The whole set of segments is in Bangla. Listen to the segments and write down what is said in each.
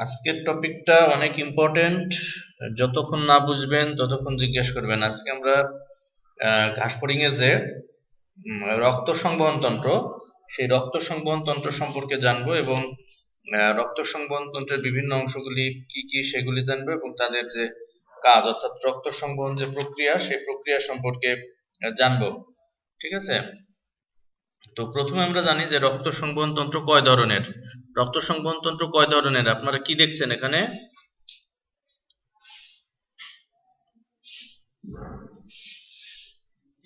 আজকের টপিকটা অনেক ইম্পর্টেন্ট। যতক্ষণ না বুঝবেন ততক্ষণ জিজ্ঞেস করবেন। আজকে আমরা ঘাসফড়িং এর যে রক্ত সংবহন তন্ত্র, সেই রক্ত সংবহন তন্ত্র সম্পর্কে জানবো এবং রক্ত সংবহন তন্ত্রের বিভিন্ন অংশগুলি কি কি সেগুলি জানবো এবং তাদের যে কাজ অর্থাৎ রক্ত সংবহন যে প্রক্রিয়া সেই প্রক্রিয়া সম্পর্কে জানবো। ঠিক আছে, তো প্রথমে আমরা জানি যে রক্ত সংবহন তন্ত্র কয় ধরনের। রক্ত সংবহন তন্ত্র কয় ধরনের আপনারা কি দেখছেন এখানে?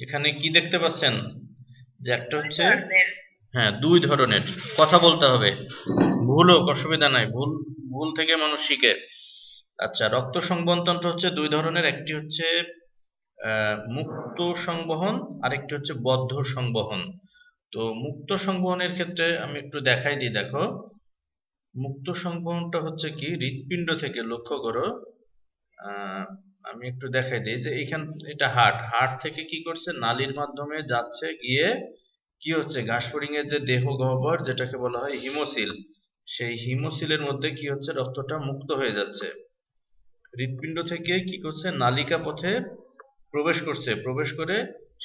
এখানে কি দেখতে পাচ্ছেন যে একটা হচ্ছে, হ্যাঁ, দুই ধরনের। কথা বলতে হবে, ভুল হোক অসুবিধা নাই, ভুল ভুল থেকে মানুষ শিখে। আচ্ছা, রক্ত সংবহন তন্ত্র হচ্ছে দুই ধরনের, একটি হচ্ছে মুক্ত সংবহন, আরেকটি হচ্ছে বদ্ধ সংবহন। তো মুক্ত সংবহনের ক্ষেত্রে আমি একটু দেখাই দিই। দেখো, মুক্ত সংবহনটা হচ্ছে কি, হৃৎপিণ্ড থেকে, লক্ষ্য করো, আমি একটু দেখাই দিই যে এইখান, এটা হার্ট থেকে কি করছে, নালীর মাধ্যমে যাচ্ছে, গিয়ে কি হচ্ছে, ঘাসফড়িং এর যে দেহ গহ্বর যেটাকে বলা হয় হিমোসিল, সেই হিমোসিলের মধ্যে কি হচ্ছে, রক্তটা মুক্ত হয়ে যাচ্ছে। হৃৎপিণ্ড থেকে কি করছে, নালিকা পথে প্রবেশ করছে, প্রবেশ করে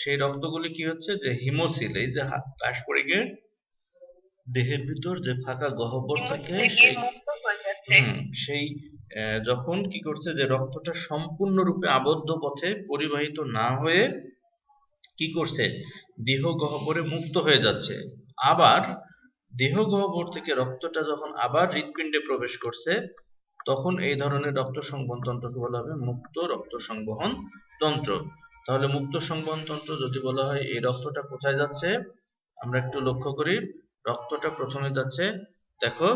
সেই রক্তগুলি কি হচ্ছে, যে হিমোসিল, এই যে ঘাসফড়িং এর দেহের ভিতর যে ফাঁকা গহ্বর থাকে সেই যখন কি করছে, যে রক্তটা সম্পূর্ণরূপে আবদ্ধ পথে পরিবাহিত না হয়ে কি করছে, দেহ গহ্বরে মুক্ত হয়ে যাচ্ছে। আবার দেহ গহ্বর থেকে রক্তটা যখন আবার হৃৎপিণ্ডে প্রবেশ করছে, তখন এই ধরনের রক্ত সংবহন তন্ত্রকে বলা হবে মুক্ত রক্ত সংবহন তন্ত্র। তাহলে মুক্ত সংবহন তন্ত্র যদি বলা হয়, এই রক্তটা কোথায় যাচ্ছে, আমরা একটু লক্ষ্য করি। রক্তটা প্রথমে যাচ্ছে, দেখো,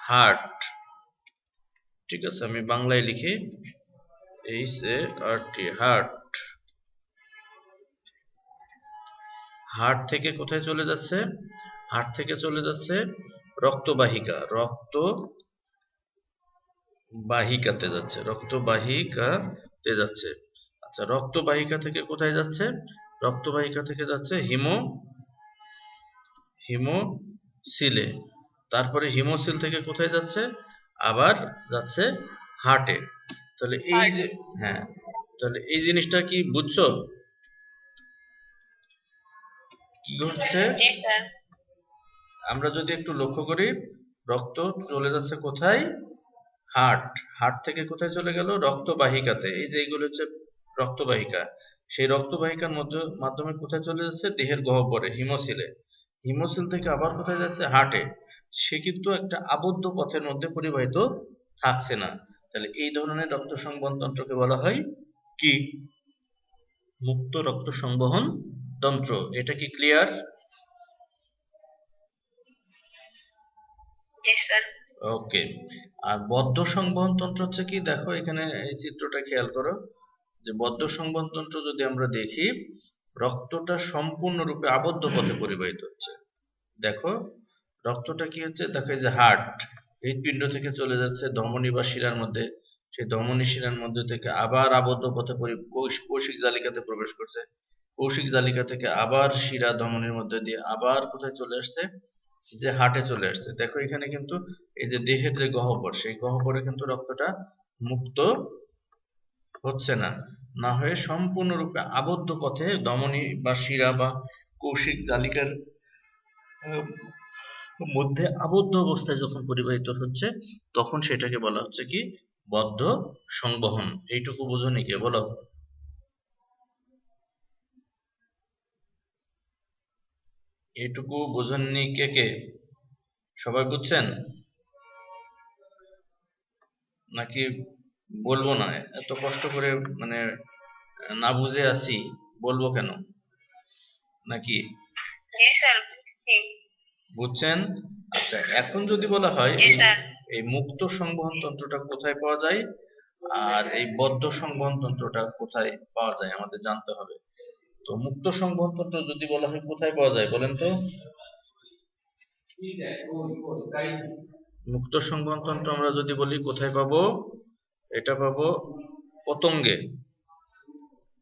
হার্ট। ঠিক আছে, আমি বাংলায় লিখি, HART, হার্ট। হার্ট থেকে কোথায় চলে যাচ্ছে, হার্ট থেকে চলে যাচ্ছে রক্তবাহিকা, রক্তবাহিকাতে যাচ্ছে, রক্তবাহিকাতে যাচ্ছে। আচ্ছা, রক্তবাহিকা থেকে কোথায় যাচ্ছে, রক্তবাহিকা থেকে যাচ্ছে হিমোসিলে। তারপরে হিমোসিল থেকে কোথায় যাচ্ছে, আবার যাচ্ছে হার্টে। তাহলে এই যে, হ্যাঁ, তাহলে এই জিনিসটা কি বুঝছো কি ঘটছে? আমরা যদি একটু লক্ষ্য করি, রক্ত চলে যাচ্ছে কোথায়, হার্ট থেকে কোথায় চলে গেল, রক্তবাহিকাতে। এই যে এইগুলো হচ্ছে রক্তবাহিকা, সেই রক্তবাহিকার মাধ্যমে কোথায় চলে যাচ্ছে, দেহের গহ্বরে, হিমোসিলে। হিমোসিল থেকে আবার কোথায় যাচ্ছে, হার্টে। সে কিন্তু একটা আবদ্ধ পথের মধ্যে পরিবাহিত থাকছে না। তাহলে এই ধরনের রক্ত সংবহন তন্ত্রকে বলা হয় কি, মুক্ত রক্ত সংবহন তন্ত্র। এটা কি ক্লিয়ার? ওকে। আর বদ্ধ সংবহন তন্ত্র হচ্ছে কি, দেখো এখানে এই চিত্রটা খেয়াল করো, যে বদ্ধ সংবহন তন্ত্র যদি আমরা দেখি, রক্তটা সম্পূর্ণরূপে আবদ্ধ পথে পরিবাহিত হচ্ছে। দেখো, রক্তটা কি হচ্ছে, দেখো এই যে হার্ট, হৃৎপিণ্ড থেকে চলে যাচ্ছে ধমনী বা শিরার মধ্যে, সেই ধমনী শিরার মধ্যে থেকে আবার আবদ্ধ পথে কৌশিক জালিকাতে প্রবেশ করছে, কৌশিক জালিকা থেকে আবার শিরা ধমনীর মধ্যে দিয়ে আবার কোথায় চলে আসছে, যে হার্টে চলে আসছে। দেখো এখানে কিন্তু এই যে দেহের যে গহ্বর, সেই গহ্বরে কিন্তু রক্তটা মুক্ত হচ্ছে না, না হয়ে সম্পূর্ণরূপে আবদ্ধ পথে ধমনী বা শিরা বা কৌশিক জালিকার মধ্যে আবদ্ধ অবস্থায় যখন পরিবাহিত হচ্ছে, তখন সেটাকে বলা হচ্ছে কি, বদ্ধ সংবহন। এইটুকু বোঝনি কে, বলো? এইটুকু বোঝেননি কে কে? সবাই বুঝছেন নাকি বলবো না? এত কষ্ট করে মানে না বুঝে আছি, বলবো কেন নাকি? বুঝছেন? আচ্ছা, এখন যদি বলা হয় এই মুক্ত সংবহন তন্ত্রটা কোথায় পাওয়া যায় আর এই বদ্ধ সংবহন তন্ত্রটা কোথায় পাওয়া যায় আমাদের জানতে হবে। তো মুক্ত সংবহন তন্ত্র যদি বলা হয় কোথায় পাওয়া যায় বলেন তো? মুক্ত সংবহন তন্ত্র আমরা যদি বলি কোথায় পাবো, এটা পাবো পতঙ্গে।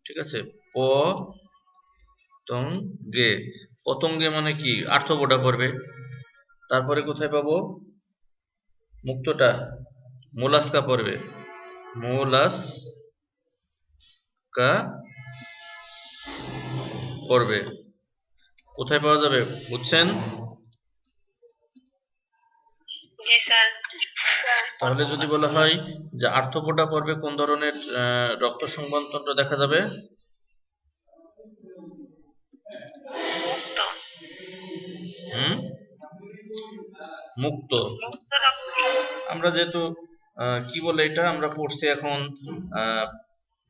ঠিক আছে, পতঙ্গে। পতঙ্গে মানে কি, আর্থ্রোপোডা পড়বে। তারপরে কোথায় পাবো মুক্তটা, মোলাস্কা পড়বে, মোলাস্কা পড়বে। কোথায় পাওয়া যাবে বুঝছেন? জি স্যার। তাহলে যদি বলা হয় যে আর্থ্রোপোডা পর্বে কোন ধরনের রক্ত সংবহনতন্ত্র দেখা যাবে? মুক্ত। মুক্ত। মুক্ত রক্ত। আমরা যেহেতু কি বলে এটা আমরা পড়ছি এখন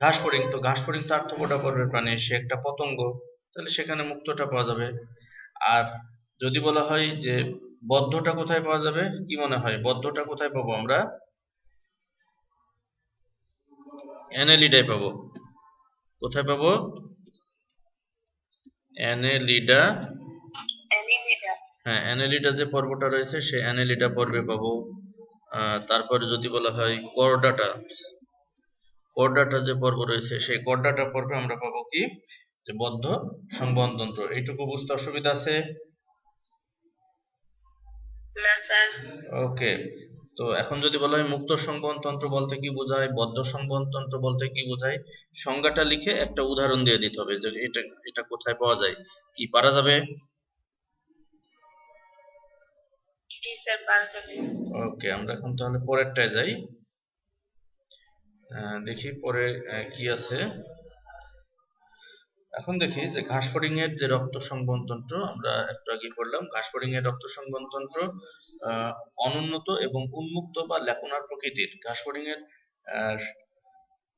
ঘাস ফড়িং, তো ঘাস ফড়িং তো আর্থ্রোপোডা পর্বের প্রাণী, সে একটা পতঙ্গ, তাহলে সেখানে মুক্তটা পাওয়া যাবে। আর যদি বলা হয় যে বদ্ধটা কোথায় পাওয়া যাবে, কি মনে হয় বদ্ধটা কোথায় পাবো আমরা? অ্যানেলিডায় পাবো। কোথায় পাবো? অ্যানেলিডা। হ্যাঁ, অ্যানেলিডা যে পর্বটা রয়েছে সেই অ্যানেলিডা পর্বে পাবো। তারপরে যদি বলা হয় করডাটা যে পর্ব রয়েছে সেই করডাটা পর্বে আমরা পাবো কি, যে বদ্ধ সংবহনতন্ত্র। এইটুকু বুঝতে অসুবিধা আছে? না স্যার। ওকে, তো এখন যদি বলা হয় মুক্ত সংবহনতন্ত্র বলতে কি বোঝায়, বদ্ধ সংবহনতন্ত্র বলতে কি বোঝায়, সংজ্ঞাটা লিখে একটা উদাহরণ দিয়ে দিতে হবে যে এটা এটা কোথায় পাওয়া যায়। কি পারা যাবে? জি স্যার, পারা যাবে। ওকে, আমরা এখন তাহলে পরেরটায় যাই। দেখি পরে কি আছে। এখন দেখি যে ঘাস ফড়িং এর যে রক্ত সংবহনতন্ত্র আমরা একটু আগে পড়লাম, ঘাস ফড়িং এর রক্ত সংবহনতন্ত্র অনুন্নত এবং উন্মুক্ত বা ল্যাকুনার প্রকৃতির। ঘাস ফড়িং এর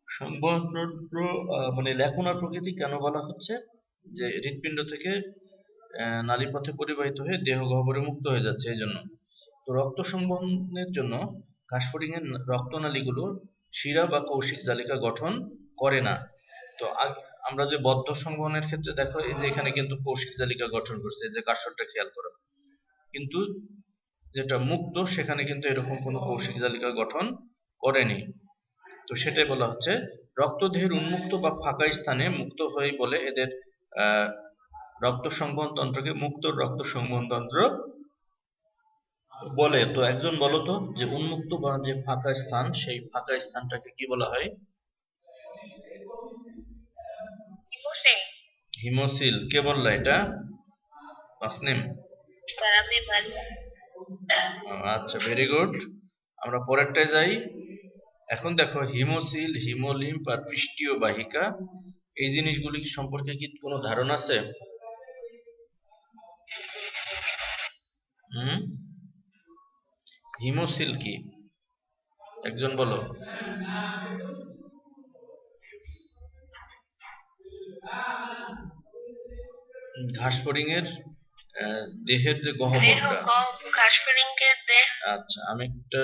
সংবহনতন্ত্র মানে ল্যাকুনার প্রকৃতি কেন বলা হচ্ছে, যে হৃৎপিণ্ড থেকে নালীপথে পরিবাহিত হয়ে দেহ গহ্বরে মুক্ত হয়ে যাচ্ছে এই জন্য। তো রক্ত সংবহনের জন্য ঘাস ফড়িং এর রক্তনালীগুলো শিরা বা কৌশিক জালিকা গঠন করে না। তো আমরা যে বদ্ধ সংবহনের ক্ষেত্রে দেখো এই যে এখানে কিন্তু কৌশিক জালিকা গঠন করছে, যে কার্সরটা খেয়াল করো, কিন্তু যেটা মুক্ত সেখানে কিন্তু এরকম কোনো কৌশিক জালিকা গঠন করেনি। তো সেটাই বলা হচ্ছে রক্তদেহের উন্মুক্ত বা ফাঁকা স্থানে মুক্ত হয়ে বলে এদের রক্ত সংবহন তন্ত্রকে মুক্ত রক্ত সংবহন তন্ত্র বলে। তো একজন বলো তো যে উন্মুক্ত বা যে ফাঁকা স্থান, সেই ফাঁকা স্থানটাকে কি বলা হয়? হিমোসিল। কে বললা এটা? তাসনিম। স্যার আমি বলি। আচ্ছা, ভেরি গুড। আমরা পরেরটায় যাই। এখন দেখো হিমোসিল, হিমোলিম্ফ আর পৃষ্ঠীয় বাহিকা, এই জিনিসগুলি সম্পর্কে কি কোনো ধারণা আছে? হিমোসিল কি একজন বলো? ঘাস ফড়িং এর দেহের যে গহ্বরটা। ঘাস ফড়িং এর দেহ। আচ্ছা, আমি একটা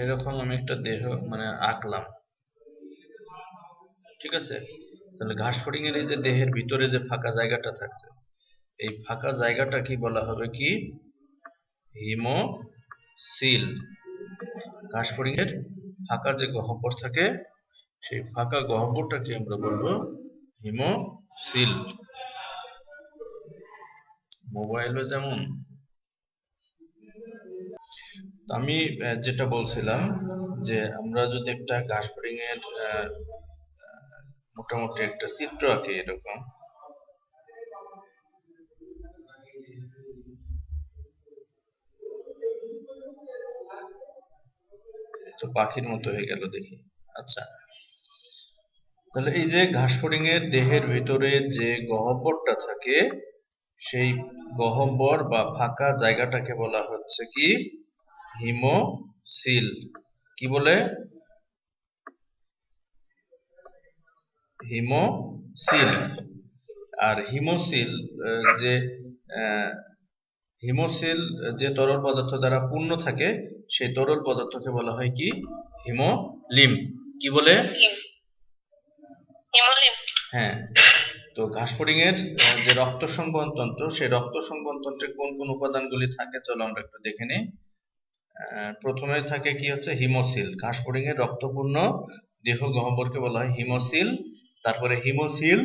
এরকম আমি একটা দেহ মানে আঁকলাম, ঠিক আছে? তাহলে ঘাস ফড়িং এর এই যে দেহের ভিতরে যে ফাঁকা জায়গাটা থাকছে, এই ফাঁকা জায়গাটা কি বলা হবে? কি হিমোসিল। ঘাস ফড়িং এর ফাঁকা যে গহ্বর থাকে সেই ফাঁকা গহ্বরটাকে আমরা বলবো হিমোসিল। মোবাইলে যেমন আমি যেটা বলছিলাম যে আমরা যদি একটা ঘাস ফড়িং এর মোটামুটি একটা চিত্র আঁকি এরকম, তো পাখির মতো হয়ে গেল দেখি। আচ্ছা, তাহলে এই যে ঘাস ফড়িং এর দেহের ভিতরে যে গহ্বরটা থাকে সেই গহ্বর বা ফাঁকা জায়গাটাকে বলা হচ্ছে কি হিমোসিল। কি বলে? হিমোসিল। আর হিমোসিল যে হিমোসিল যে তরল পদার্থ দ্বারা পূর্ণ থাকে সেই তরল পদার্থকে বলা হয় কি হিমোলিম্ফ। কি বলে? হিমোলিম্ফ। হ্যাঁ। তো ঘাস ফড়িং এর যে রক্ত সংবহন তন্ত্র, সেই রক্ত সংবহন তন্ত্রে কোন কোন উপাদানগুলি থাকে চলো আমরা একটু দেখে নিই। প্রথমে থাকে কি হচ্ছে হিমোসিল। ঘাস ফড়িং এর রক্তপূর্ণ দেহ গহ্বরকে বলা হয় হিমোসিল। তারপরে হিমোসিল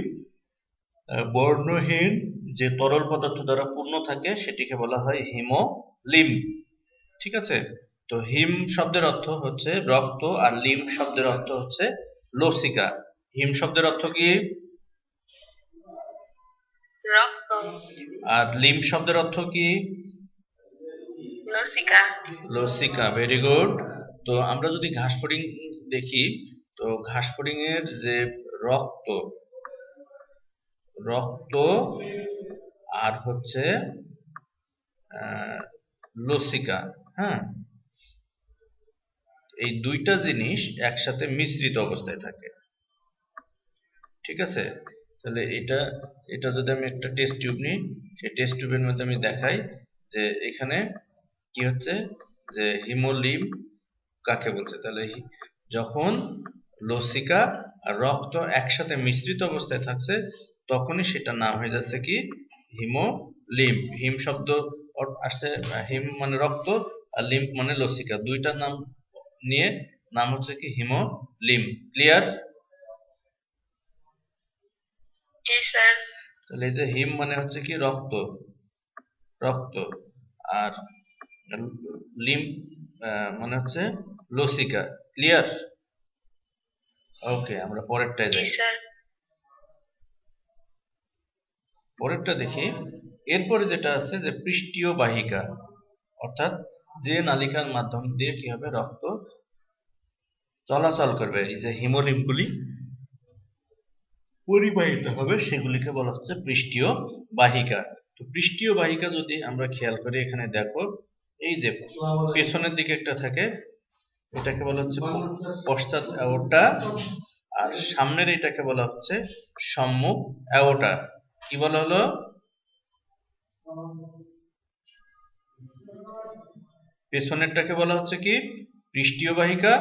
বর্ণহীন যে তরল পদার্থ দ্বারা পূর্ণ থাকে সেটিকে বলা হয় হিমোলিম। ঠিক আছে, তো হিম শব্দের অর্থ হচ্ছে রক্ত আর লিম শব্দের অর্থ হচ্ছে লসিকা। হিম শব্দের অর্থ কি? রক্ত। আর লিম শব্দের অর্থ কি? লসিকা। লসিকা, ভেরি গুড। তো আমরা যদি ঘাস ফড়িং দেখি, তো ঘাস ফড়িং এর যে রক্ত রক্ত আর হচ্ছে লসিকা, হ্যাঁ, এই দুইটা জিনিস একসাথে মিশ্রিত অবস্থায় থাকে। ঠিক আছে, তাহলে এটা এটা যদি আমি একটা টেস্ট টিউব নিই, সেই টেস্ট টিউবের মধ্যে আমি দেখাই যে এখানে কি হচ্ছে, যে হিমোলিম কাকে বলছে। তাহলে যখন লসিকা আর রক্ত একসাথে মিশ্রিত অবস্থায় থাকছে তখনই সেটার নাম হয়ে যাচ্ছে কি হিমোলিম। হিম শব্দ আসছে, হিম মানে রক্ত আর লিম মানে লসিকা, দুইটার নাম নিয়ে নাম হচ্ছে কি হিমোলিম। ক্লিয়ার? জি স্যার। তাহলে এই যে হিম মানে হচ্ছে কি রক্ত, রক্ত, আর লিম মানে হচ্ছে লসিকা। ক্লিয়ার? ওকে, আমরা পরেরটায় জি যাই। স্যার। পরেরটা দেখি। এরপরে যেটা আছে যে পৃষ্ঠীয় বাহিকা, অর্থাৎ যে নালিকার মাধ্যম দিয়ে কি হবে রক্ত চলাচল করবে, এই যে হিমোলিম্বগুলি পরিবাহিত হবে সেগুলিকে বলা হচ্ছে পৃষ্ঠীয় বাহিকা। তো পৃষ্ঠীয় বাহিকা যদি আমরা খেয়াল করি, এখানে দেখো এই যে পেছনের দিকে একটা থাকে, এটাকে বলা হচ্ছে পশ্চাৎ অ্যাওর্টা, আর সামনের এটাকে বলা হচ্ছে সম্মুখ অ্যাওর্টা। কি বলা হলো? পেছনেরটাকে বলা হচ্ছে কি পৃষ্ঠীয় বাহিকা,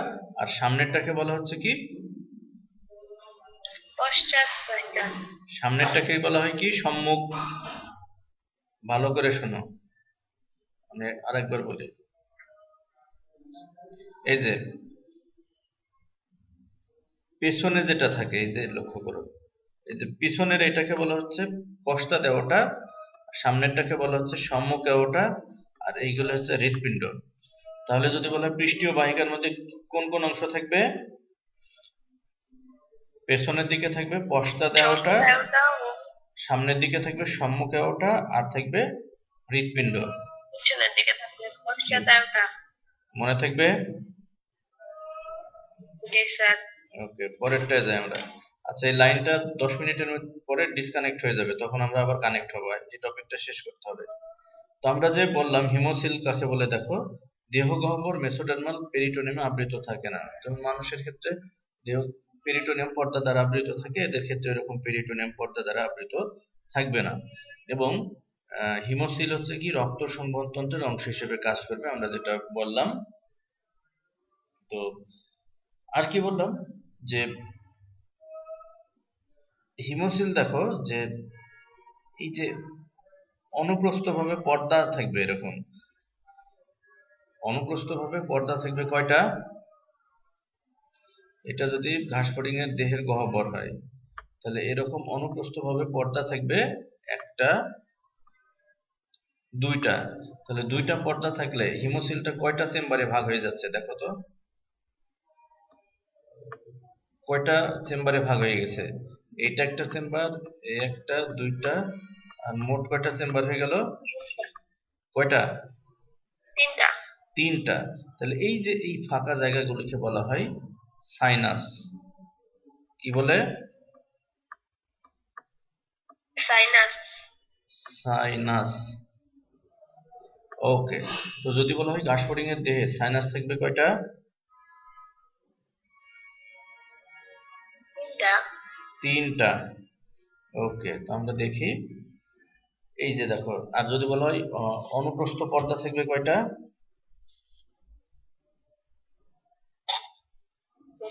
আর সামনেরটাকে বলা হচ্ছে কি পশ্চাৎ বাহিকা। সামনেরটাকে বলা হয় কি সম্মুখ। ভালো করে শোনো, আমি আরেকবার বলি। এই যে পেছনে যেটা থাকে, এই যে লক্ষ্য করো, এই যে পিছনের এটাকে বলা হচ্ছে পশ্চাৎ অ্যাওর্টা, সামনেরটাকে বলা হচ্ছে সম্মুখ অ্যাওর্টা, আর এইগুলো হচ্ছে হৃৎপিণ্ড। তাহলে যদি বলা হয় পৃষ্ঠীয় বাহিকার মধ্যে কোন কোন অংশ থাকবে? পেছনের দিকে থাকবে পশ্চাৎ অ্যাওর্টা, সামনের দিকে থাকবে সম্মুখ অ্যাওর্টা, আর থাকবে হৃৎপিণ্ড। পিছনের দিকে থাকবে পশ্চাৎ অ্যাওর্টা। মনে থাকবে? জি স্যার। ওকে, পরেরটায় যাই আমরা। আচ্ছা, এই লাইনটা 10 মিনিটের পরে ডিসকানেক্ট হয়ে যাবে, তখন আমরা আবার কানেক্ট হবো, এই টপিকটা শেষ করতে হবে। তো আমরা যে বললাম হিমোসিল কাকে বলে, দেখো দেহ গহ্বর মেসোডার্মাল পেরিটোনিয়ামে আবৃত থাকে না। যেমন মানুষের ক্ষেত্রে দেহ পেরিটোনিয়াম পর্দা দ্বারা আবৃত থাকে, এদের ক্ষেত্রে এরকম পেরিটোনিয়াম পর্দা দ্বারা আবৃত থাকবে না। এবং হিমোসিল হচ্ছে কি রক্ত সংবহনতন্ত্রের অংশ হিসেবে কাজ করবে, আমরা যেটা বললাম। তো আর কি বললাম, যে হিমোসিল দেখো যে এই যে অনুপ্রস্থ ভাবে পর্দা থাকবে, এরকম অনুপ্রস্থ ভাবে পর্দা থাকবে কয়টা? এটা যদি ঘাস ফড়িং এর দেহের গহ্বর হয়, তাহলে এরকম অনুপ্রস্থ ভাবে পর্দা থাকবে একটা, দুইটা। তাহলে দুইটা পর্দা থাকলে হিমোসিলটা কয়টা চেম্বারে ভাগ হয়ে যাচ্ছে দেখো তো, কয়টা চেম্বারে ভাগ হয়ে গেছে? এটা একটা চেম্বার, এই একটা, দুইটা, আর মোট কয়টা চেম্বার হয়ে গেল? কয়টা? তিনটা। তিনটা। তাহলে এই যে এই ফাঁকা জায়গাগুলোকে বলা হয় সাইনাস। কি বলে? সাইনাস। সাইনাস। ওকে, তো যদি বলা হয় ঘাস ফড়িং এর দেহে সাইনাস থাকবে কয়টা? তিনটা। তিনটা। ওকে, তো আমরা দেখি, এই যে দেখো, আর যদি বলা হয় অনুপ্রস্থ পর্দা থাকবে কয়টা?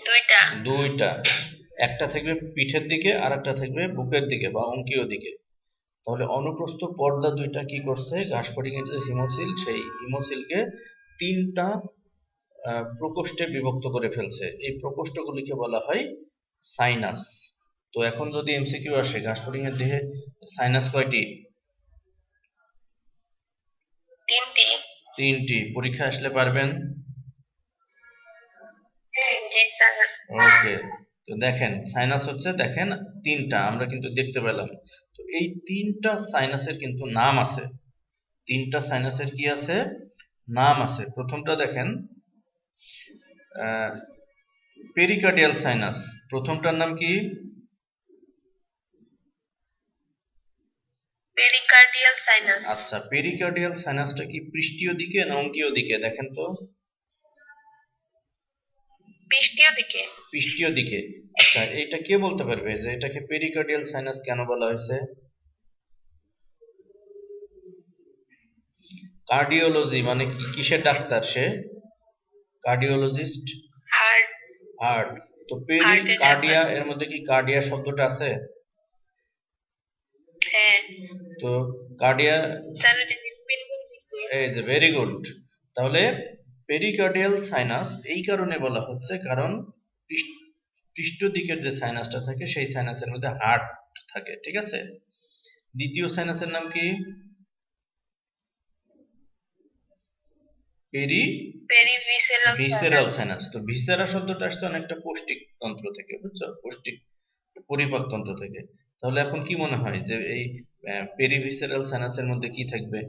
দুইটা। দুইটা। একটা থাকবে পিঠের দিকে আর একটা থাকবে বুকের দিকে বা অঙ্কীয় দিকে। তাহলে অনুপ্রস্থ পর্দা দুইটা কি করছে, ঘাস ফড়িং এর যে হিমোসিল, সেই হিমোসিলকে তিনটা প্রকোষ্ঠে বিভক্ত করে ফেলছে। এই প্রকোষ্ঠগুলিকে বলা হয় সাইনাস। তো এখন যদি এমসিকিউ আসে ঘাসফড়িং এর দেহে সাইনাস কয়টি? তিনটি। পরীক্ষা আসলে পারবেন? জি স্যার। ওকে, তো দেখেন সাইনাস হচ্ছে, দেখেন তিনটা আমরা কিন্তু দেখতে পেলাম। তো এই তিনটা সাইনাসের কিন্তু নাম আছে। তিনটা সাইনাসের কি আছে? নাম আছে। প্রথমটা দেখেন পেরিকার্ডিয়াল সাইনাস। প্রথমটার নাম কি? Pericardial sinus. আচ্ছা, পেরিকার্ডিয়াল সাইনাসটা কি পৃষ্ঠীয় দিকে না অঙ্কীয় দিকে দেখেন তো? পৃষ্ঠীয় দিকে। পৃষ্ঠীয় দিকে। আচ্ছা, এটা কে বলতে পারবে যে এটাকে পেরিকার্ডিয়াল সাইনাস কেন বলা হয়েছে? কার্ডিওলজি মানে কি, কিসের ডাক্তার সে? কার্ডিওলজিস্ট। হার্ট। হার্ট। তো পেরিকার্ডিয়া এর মধ্যে কি কার্ডিয়া শব্দটা আছে? হ্যাঁ। তো কার্ডিয়া, স্যার ওই যে হৃৎপিণ্ড। এই যে ভেরি গুড। তাহলে পেরিকার্ডিয়াল সাইনাস এই কারণে বলা হচ্ছে কারণ পৃষ্ঠ দিকের যে সাইনাসটা থাকে সেই সাইনাসের মধ্যে হার্ট থাকে, ঠিক আছে? দ্বিতীয় সাইনাসের নাম কি? Visceral sinus. তো ভিসেরা শব্দটা আসছে অনেকটা পৌষ্টিক তন্ত্র থেকে, বুঝছো? পৌষ্টিক পরিপাক তন্ত্র থেকে। তাহলে এখন কি মনে হয় যে এই পেরিভিসেরাল সাইনাসের মধ্যে কি থাকবে?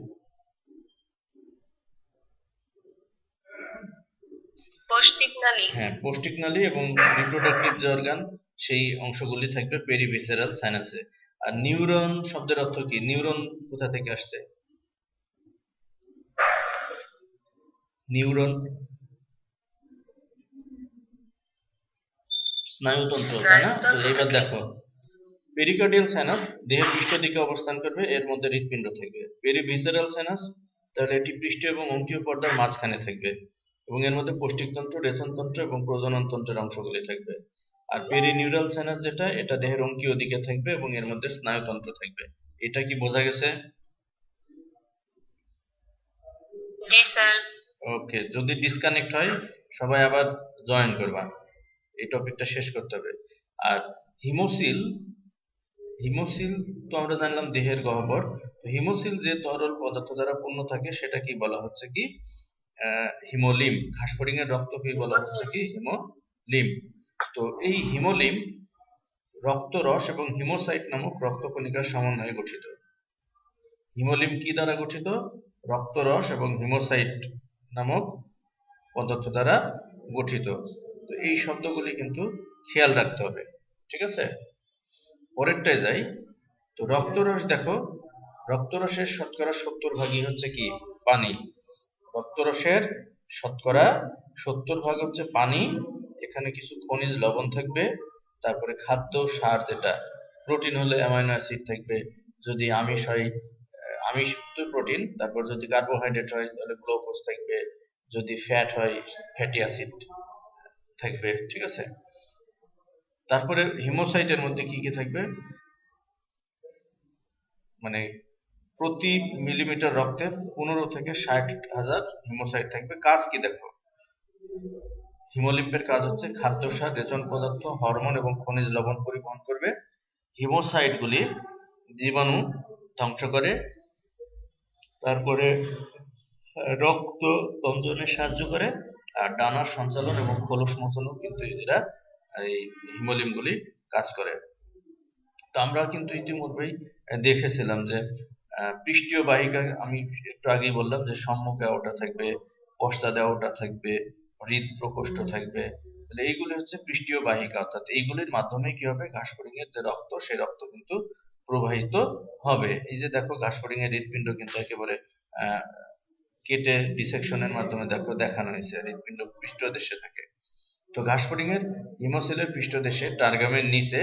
পৌষ্টিক নালী। হ্যাঁ, পৌষ্টিক নালী এবং রিপ্রোডাক্টিভ যে অর্গান সেই অংশগুলি থাকবে পেরিভিসেরাল সাইনাসে। আর নিউরন শব্দের অর্থ কি? নিউরন কোথা থেকে আসছে? নিউরন স্নায়ুতন্ত্র, তাই না? তো এইবার দেখো পেরিকার্ডিয়াল সাইনাস দেহের পৃষ্ঠ দিকে অবস্থান করবে, এর মধ্যে হৃৎপিণ্ড থাকবে। পেরিভিসেরাল সাইনাস তাহলে এটি পৃষ্ঠ এবং অঙ্কীয় পর্দার মাঝখানে থাকবে এবং এর মধ্যে পৌষ্টিকতন্ত্র, রেচনতন্ত্র এবং প্রজনন তন্ত্রের অংশগুলি থাকবে। আর পেরিনিউরাল সাইনাস যেটা, এটা দেহের অঙ্কীয় দিকে থাকবে এবং এর মধ্যে স্নায়ুতন্ত্র থাকবে। এটা কি বোঝা গেছে? জি স্যার। ওকে, যদি ডিসকানেক্ট হয় সবাই আবার জয়েন করবা, এই টপিকটা শেষ করতে হবে। আর হিমোসিল, হিমোসিল তো আমরা জানলাম দেহের গহ্বর। তো হিমোসিল যে তরল পদার্থ দ্বারা পূর্ণ থাকে সেটা কি বলা হচ্ছে কি? হিমোলিম। ঘাসফড়িং এর রক্ত কি বলা হচ্ছে কি? হিমোলিম। তো এই হিমোলিম রক্তরস এবং হিমোসাইট নামক রক্তকণিকার সমন্বয়ে গঠিত। হিমোলিম কি দ্বারা গঠিত? রক্তরস এবং হিমোসাইট নামক পদার্থ দ্বারা গঠিত। তো এই শব্দগুলি কিন্তু খেয়াল রাখতে হবে, ঠিক আছে? পরেরটায় যাই। তো রক্তরস দেখো, রক্তরসের শতকরা 70 ভাগই হচ্ছে কি? পানি। রক্তরসের শতকরা 70 ভাগ হচ্ছে পানি। এখানে কিছু খনিজ লবণ থাকবে, তারপরে খাদ্য সার যেটা প্রোটিন হলে অ্যামাইনো অ্যাসিড থাকবে, যদি আমিষ হয় আমিষ তো প্রোটিন, তারপর যদি কার্বোহাইড্রেট হয় তাহলে গ্লুকোজ থাকবে, যদি ফ্যাট হয় ফ্যাটি অ্যাসিড থাকবে, ঠিক আছে? তারপরে হিমোসাইটের মধ্যে কি কি থাকবে? মানে প্রতি মিলিমিটার রক্তে 15 থেকে 60,000 হিমোসাইট থাকবে। কাজ কি দেখো, হিমোলিম্পের কাজ হচ্ছে খাদ্যসার, রেচন পদার্থ, হরমোন এবং খনিজ লবণ পরিবহন করবে। হিমোসাইটগুলি জীবাণু ধ্বংস করে, তারপরে রক্ত তঞ্জনে সাহায্য করে, আর ডানার সঞ্চালন এবং খোলস মোচনও কিন্তু এরা এই হিমোলিম্পগুলি কাজ করে। তো আমরা কিন্তু ইতিমধ্যেই দেখেছিলাম যে পৃষ্ঠীয় বাহিকা, আমি একটু আগেই বললাম যে সম্মুখে ওটা থাকবে, পশ্চাদে ওটা থাকবে, হৃদ প্রকোষ্ঠ থাকবে। তাহলে এইগুলি হচ্ছে পৃষ্ঠীয় বাহিকা, অর্থাৎ এইগুলির মাধ্যমে কি হবে? ঘাসফড়িং এর যে রক্ত, সেই রক্ত কিন্তু প্রবাহিত হবে। এই যে দেখো ঘাসফড়িং এর হৃৎপিণ্ড কিন্তু একেবারে কেটে ডিসেকশনের মাধ্যমে দেখো দেখানো হয়েছে, হৃৎপিণ্ড পৃষ্ঠদেশে থাকে। তো ঘাসফড়িং এর হিমোসিলের পৃষ্ঠদেশে টার্গামের নিচে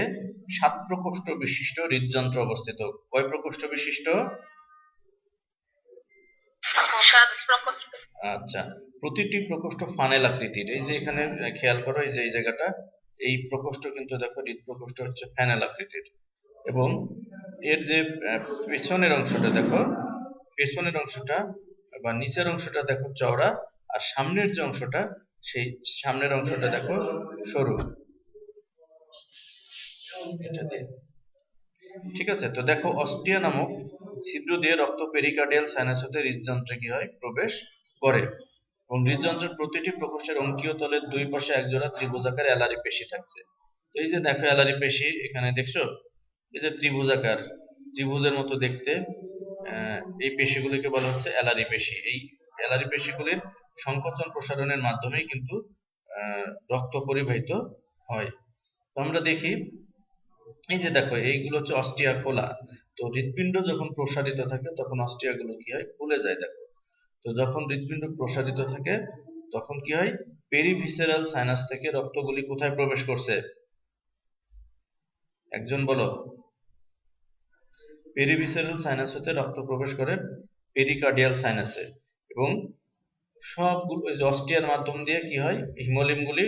7 প্রকোষ্ঠ বিশিষ্ট হৃদযন্ত্র অবস্থিত। কয় প্রকোষ্ঠ বিশিষ্ট? 7 প্রকোষ্ঠ। আচ্ছা, প্রতিটি প্রকোষ্ঠ ফানেল আকৃতির। এই যে এখানে খেয়াল করো, এই যে এই জায়গাটা, এই প্রকোষ্ঠ কিন্তু দেখো হৃদ প্রকোষ্ঠ হচ্ছে ফানেল আকৃতির, এবং এর যে পেছনের অংশটা দেখো, পেছনের অংশটা বা নিচের অংশটা দেখো চওড়া, আর সামনের যে অংশটা সেই সামনের অংশটা দেখো সরু, এটা দিয়ে। ঠিক আছে, তো দেখো অস্টিয়া নামক ছিদ্র দিয়ে রক্ত পেরিকার্ডিয়াল সাইনাস হতে হৃদযন্ত্রে কি হয়, প্রবেশ করে। এবং হৃদযন্ত্রের প্রতিটি প্রকোষ্ঠের অঙ্কীয় তলের দুই পাশে একজোড়া ত্রিভুজাকার অ্যালারি পেশি থাকছে। তো এই যে দেখো অ্যালারি পেশি এখানে দেখছো, এই যে ত্রিভুজাকার, ত্রিভুজের মতো দেখতে, এই পেশিগুলিকে বলা হচ্ছে অ্যালারি পেশি। এই অ্যালারি পেশিগুলির সংকোচন প্রসারণের মাধ্যমেই কিন্তু রক্ত পরিবাহিত হয়। তো আমরা দেখি, এই যে দেখো এইগুলো হচ্ছে অস্টিয়া খোলা। তো হৃৎপিণ্ড যখন প্রসারিত থাকে তখন অস্টিয়াগুলো কি হয়, খুলে যায়। দেখো, তো যখন হৃৎপিণ্ড প্রসারিত থাকে তখন কি হয়, পেরিভিসেরাল সাইনাস থেকে রক্তগুলি কোথায় প্রবেশ করছে, একজন বলো। পেরিভিসেরাল সাইনাস হতে রক্ত প্রবেশ করে পেরিকার্ডিয়াল সাইনাসে, এবং সবগুলো এই যে অস্টিয়ার মাধ্যম দিয়ে কি হয়, হিমোলিম্বগুলি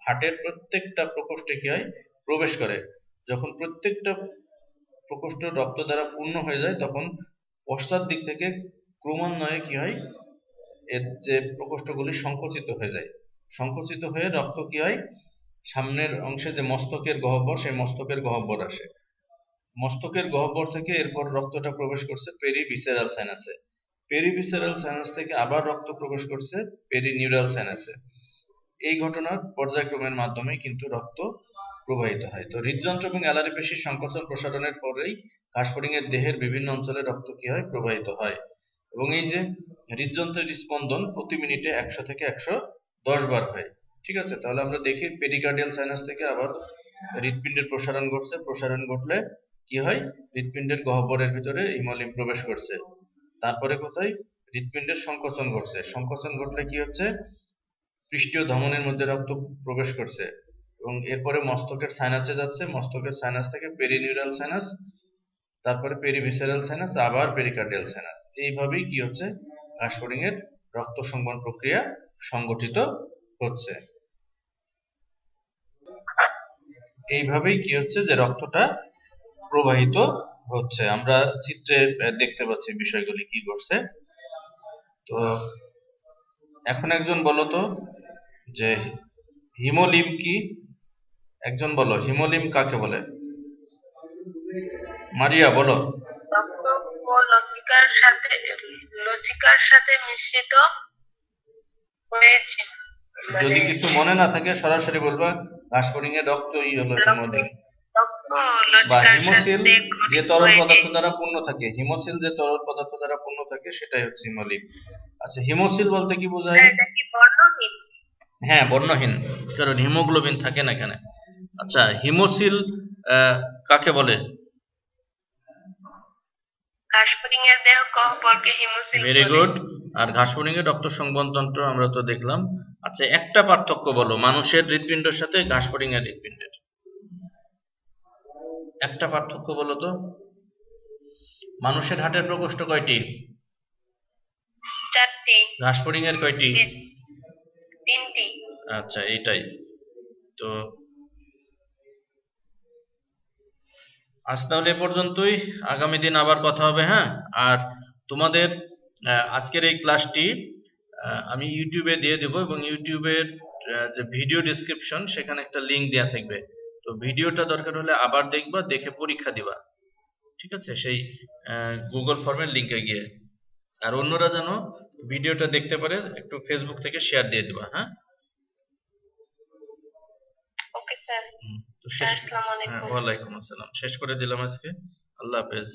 হার্টের প্রত্যেকটা প্রকোষ্ঠে কি হয়, প্রবেশ করে। যখন প্রত্যেকটা প্রকোষ্ঠ রক্ত দ্বারা পূর্ণ হয়ে যায় তখন পশ্চাৎ দিক থেকে ক্রমান্বয়ে কি হয়, এর যে প্রকোষ্ঠগুলি সংকুচিত হয়ে যায়। সংকুচিত হয়ে রক্ত কি হয়, সামনের অংশে যে মস্তকের গহ্বর, সেই মস্তকের গহ্বর আসে। মস্তকের গহ্বর থেকে এরপর রক্তটা প্রবেশ করছে পেরিভিসেরাল সাইনাসে। পেরিভিসেরাল সাইনাস থেকে আবার রক্ত প্রবেশ করছে পেরিনিউরাল সাইনাসে। এই ঘটনার পর্যায়ক্রমের মাধ্যমে কিন্তু রক্ত প্রবাহিত হয়। তো হৃদযন্ত্র এবং অ্যালারি পেশির সংকোচন প্রসারণের পরেই ঘাসফড়িং এর দেহের বিভিন্ন অঞ্চলে রক্ত কি হয়, প্রবাহিত হয়। এবং এই যে হৃদযন্ত্রের স্পন্দন প্রতি মিনিটে 100 থেকে 110 বার হয়। ঠিক আছে, তাহলে আমরা দেখি পেরিকার্ডিয়াল সাইনাস থেকে আবার হৃৎপিণ্ডের প্রসারণ ঘটছে। প্রসারণ ঘটলে কি হয়, হৃৎপিণ্ডের গহ্বরের ভিতরে হিমোলিম্ব প্রবেশ করছে। তারপরে কোথায়, হৃৎপিণ্ডের সংকোচন ঘটছে। সংকোচন ঘটলে কি হচ্ছে, পৃষ্ঠীয় ধমনীর মধ্যে রক্ত প্রবেশ করছে এবং এরপরে মস্তকের সাইনাসে যাচ্ছে। মস্তকের সাইনাস থেকে পেরিনিউরাল সাইনাস, তারপরে পেরিভিসেরাল সাইনাস, আবার পেরিকার্ডিয়াল সাইনাস। এইভাবেই কি হচ্ছে, ঘাসফড়িং এর রক্ত সংবহন প্রক্রিয়া সংগঠিত হচ্ছে। এইভাবেই কি হচ্ছে, যে রক্তটা প্রবাহিত হচ্ছে। আমরা চিত্রে দেখতে পাচ্ছি বিষয়গুলি কি ঘটছে। তো এখন একজন বলো তো যে হিমোলিম্ব কি, একজন বলো হিমোলিম্ব কাকে বলে, মারিয়া বলো। রক্ত ও লসিকার সাথে মিশ্রিত হয়েছে। যদি কিছু মনে না থাকে সরাসরি বলবা, ঘাসফড়িং এর রক্তই হলো হিমোলিম্ব। রক্ত ও বা লসিকার হিমোসিল সাথে যে ঘটিত তরল হয়েছে। পদার্থ দ্বারা পূর্ণ থাকে, হিমোসিল যে তরল পদার্থ দ্বারা পূর্ণ থাকে সেটাই হচ্ছে হিমোলিম্ব। আচ্ছা, হিমোসিল বলতে কি বোঝায়? স্যার, এটা কি বর্ণহীন? হ্যাঁ, বর্ণহীন, কারণ হিমোগ্লোবিন থাকে না এখানে। আচ্ছা, হিমোসিল কাকে বলে? ঘাসফড়িং এর দেহ গহ্বরকে হিমোসিল ভেরি বলে। গুড। আর ঘাসফড়িং এর রক্ত সংবহন তন্ত্র আমরা তো দেখলাম। আচ্ছা, একটা পার্থক্য বলো মানুষের হৃৎপিণ্ডের সাথে ঘাসফড়িং এর হৃৎপিণ্ডের, একটা পার্থক্য বলো তো। মানুষের হার্টের প্রকোষ্ঠ কয়টি? 4টি। ঘাসফড়িং এর কয়টি? 3টি। আচ্ছা, এইটাই তো। আজ তাহলে এ পর্যন্তই, আগামী দিন আবার কথা হবে। হ্যাঁ, আর তোমাদের আজকের এই ক্লাসটি আমি ইউটিউবে দিয়ে দেব, এবং ইউটিউবের যে ভিডিও ডেসক্রিপশন সেখানে একটা লিংক দেওয়া থাকবে। তো ভিডিওটা দরকার হলে আবার দেখবা, দেখে পরীক্ষা দিবা। ঠিক আছে, সেই গুগল ফর্মের লিংকে গিয়ে। আর অন্যরা যেন ভিডিওটা দেখতে পারে, একটু ফেসবুক থেকে শেয়ার দিয়ে দিবা। হ্যাঁ, ওকে স্যার। তো শেষ। আসসালামু আলাইকুম। ওয়ালাইকুম আসসালাম। শেষ করে দিলাম আজকে। আল্লাহ হাফেজ।